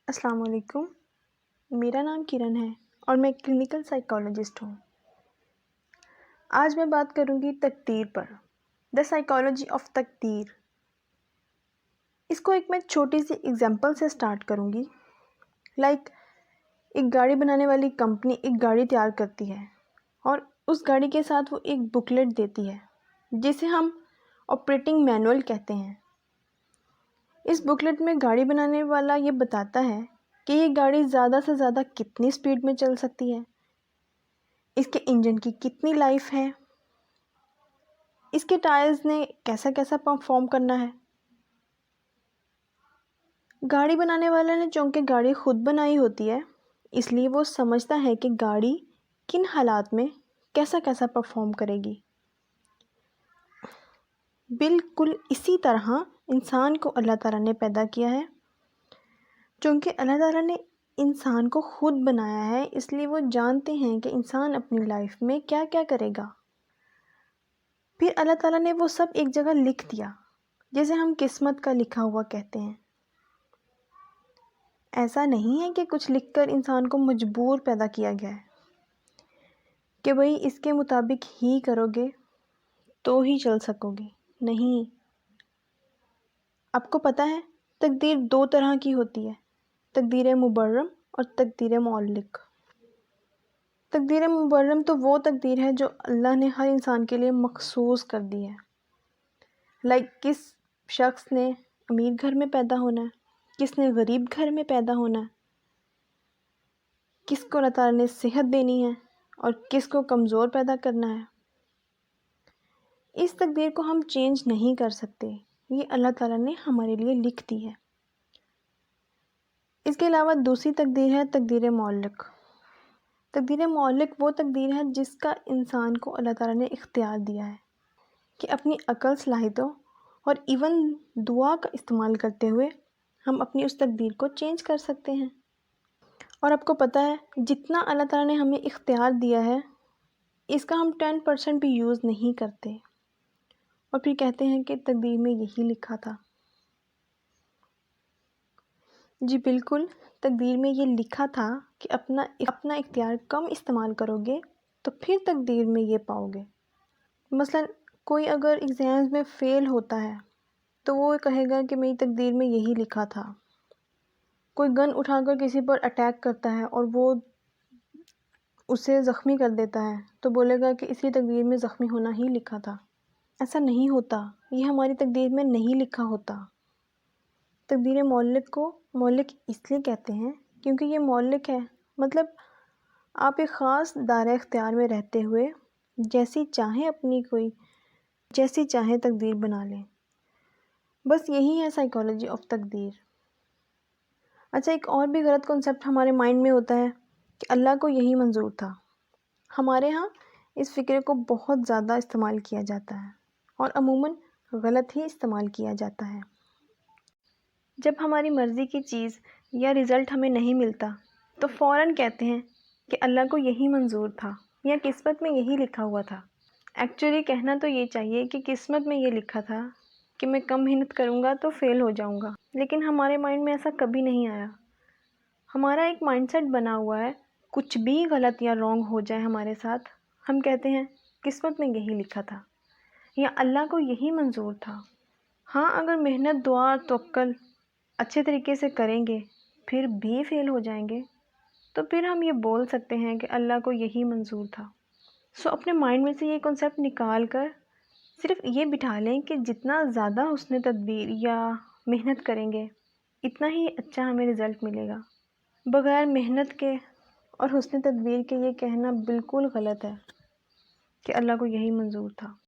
السلام علیکم، میرا نام کرن ہے اور میں کلینکل سائیکالوجسٹ ہوں۔ آج میں بات کروں گی تقدیر پر، دا سائیکالوجی آف تقدیر۔ اس کو ایک میں چھوٹی سی ایگزامپل سے سٹارٹ کروں گی۔ ایک گاڑی بنانے والی کمپنی ایک گاڑی تیار کرتی ہے اور اس گاڑی کے ساتھ وہ ایک بکلیٹ دیتی ہے جسے ہم آپریٹنگ مینول کہتے ہیں۔ اس بکلیٹ میں گاڑی بنانے والا یہ بتاتا ہے کہ یہ گاڑی زیادہ سے زیادہ کتنی سپیڈ میں چل سکتی ہے، اس کے انجن کی کتنی لائف ہے، اس کے ٹائرز نے کیسا کیسا پرفارم کرنا ہے۔ گاڑی بنانے والے نے چونکہ گاڑی خود بنائی ہوتی ہے، اس لیے وہ سمجھتا ہے کہ گاڑی کن حالات میں کیسا کیسا پرفارم کرے گی۔ بالکل اسی طرح انسان کو اللہ تعالیٰ نے پیدا کیا ہے۔ چونکہ اللہ تعالیٰ نے انسان کو خود بنایا ہے، اس لیے وہ جانتے ہیں کہ انسان اپنی لائف میں کیا کیا کرے گا۔ پھر اللہ تعالیٰ نے وہ سب ایک جگہ لکھ دیا، جسے ہم قسمت کا لکھا ہوا کہتے ہیں۔ ایسا نہیں ہے کہ کچھ لکھ کر انسان کو مجبور پیدا کیا گیا ہے کہ بھئی اس کے مطابق ہی کرو گے تو ہی چل سکو گے۔ نہیں، آپ کو پتہ ہے تقدیر دو طرح کی ہوتی ہے، تقدیر مبرم اور تقدیر معلق۔ تقدیر مبرم تو وہ تقدیر ہے جو اللہ نے ہر انسان کے لیے مخصوص کر دی ہے۔ کس شخص نے امیر گھر میں پیدا ہونا ہے، کس نے غریب گھر میں پیدا ہونا ہے، کس کو اللہ تعالیٰ نے صحت دینی ہے اور کس کو کمزور پیدا کرنا ہے۔ اس تقدیر کو ہم چینج نہیں کر سکتے، یہ اللہ تعالیٰ نے ہمارے لیے لکھ دی ہے۔ اس کے علاوہ دوسری تقدیر ہے تقدیر معلق۔ تقدیر معلق وہ تقدیر ہے جس کا انسان کو اللہ تعالیٰ نے اختیار دیا ہے کہ اپنی عقل، صلاحیتوں اور ایون دعا کا استعمال کرتے ہوئے ہم اپنی اس تقدیر کو چینج کر سکتے ہیں۔ اور آپ کو پتہ ہے جتنا اللہ تعالیٰ نے ہمیں اختیار دیا ہے، اس کا ہم 10% بھی یوز نہیں کرتے اور پھر کہتے ہیں کہ تقدیر میں یہی لکھا تھا۔ جی بالکل، تقدیر میں یہ لکھا تھا کہ اپنا اختیار کم استعمال کرو گے تو پھر تقدیر میں یہ پاؤ گے۔ مثلا کوئی اگر ایگزامز میں فیل ہوتا ہے تو وہ کہے گا کہ میری تقدیر میں یہی لکھا تھا۔ کوئی گن اٹھا کر کسی پر اٹیک کرتا ہے اور وہ اسے زخمی کر دیتا ہے تو بولے گا کہ اس کی تقدیر میں زخمی ہونا ہی لکھا تھا۔ ایسا نہیں ہوتا، یہ ہماری تقدیر میں نہیں لکھا ہوتا۔ تقدیر معلق کو معلق اس لیے کہتے ہیں کیونکہ یہ معلق ہے، مطلب آپ ایک خاص دائرہ اختیار میں رہتے ہوئے جیسی چاہیں تقدیر بنا لیں۔ بس یہی ہے سائیکالوجی آف تقدیر۔ اچھا، ایک اور بھی غلط کنسیپٹ ہمارے مائنڈ میں ہوتا ہے کہ اللہ کو یہی منظور تھا۔ ہمارے ہاں اس فکرے کو بہت زیادہ استعمال کیا جاتا ہے اور عموماً غلط ہی استعمال کیا جاتا ہے۔ جب ہماری مرضی کی چیز یا رزلٹ ہمیں نہیں ملتا تو فوراً کہتے ہیں کہ اللہ کو یہی منظور تھا یا قسمت میں یہی لکھا ہوا تھا۔ ایکچولی کہنا تو یہ چاہیے کہ قسمت میں یہ لکھا تھا کہ میں کم محنت کروں گا تو فیل ہو جاؤں گا، لیکن ہمارے مائنڈ میں ایسا کبھی نہیں آیا۔ ہمارا ایک مائنڈ سیٹ بنا ہوا ہے، کچھ بھی غلط یا رانگ ہو جائے ہمارے ساتھ، ہم کہتے ہیں قسمت میں یہی لکھا تھا یا اللہ کو یہی منظور تھا۔ ہاں، اگر محنت، دعا، توکل اچھے طریقے سے کریں گے پھر بھی فیل ہو جائیں گے تو پھر ہم یہ بول سکتے ہیں کہ اللہ کو یہی منظور تھا۔ اپنے مائنڈ میں سے یہ کنسیپٹ نکال کر صرف یہ بٹھا لیں کہ جتنا زیادہ حسن تدبیر یا محنت کریں گے اتنا ہی اچھا ہمیں رزلٹ ملے گا۔ بغیر محنت کے اور حسن تدبیر کے یہ کہنا بالکل غلط ہے کہ اللہ کو یہی منظور تھا۔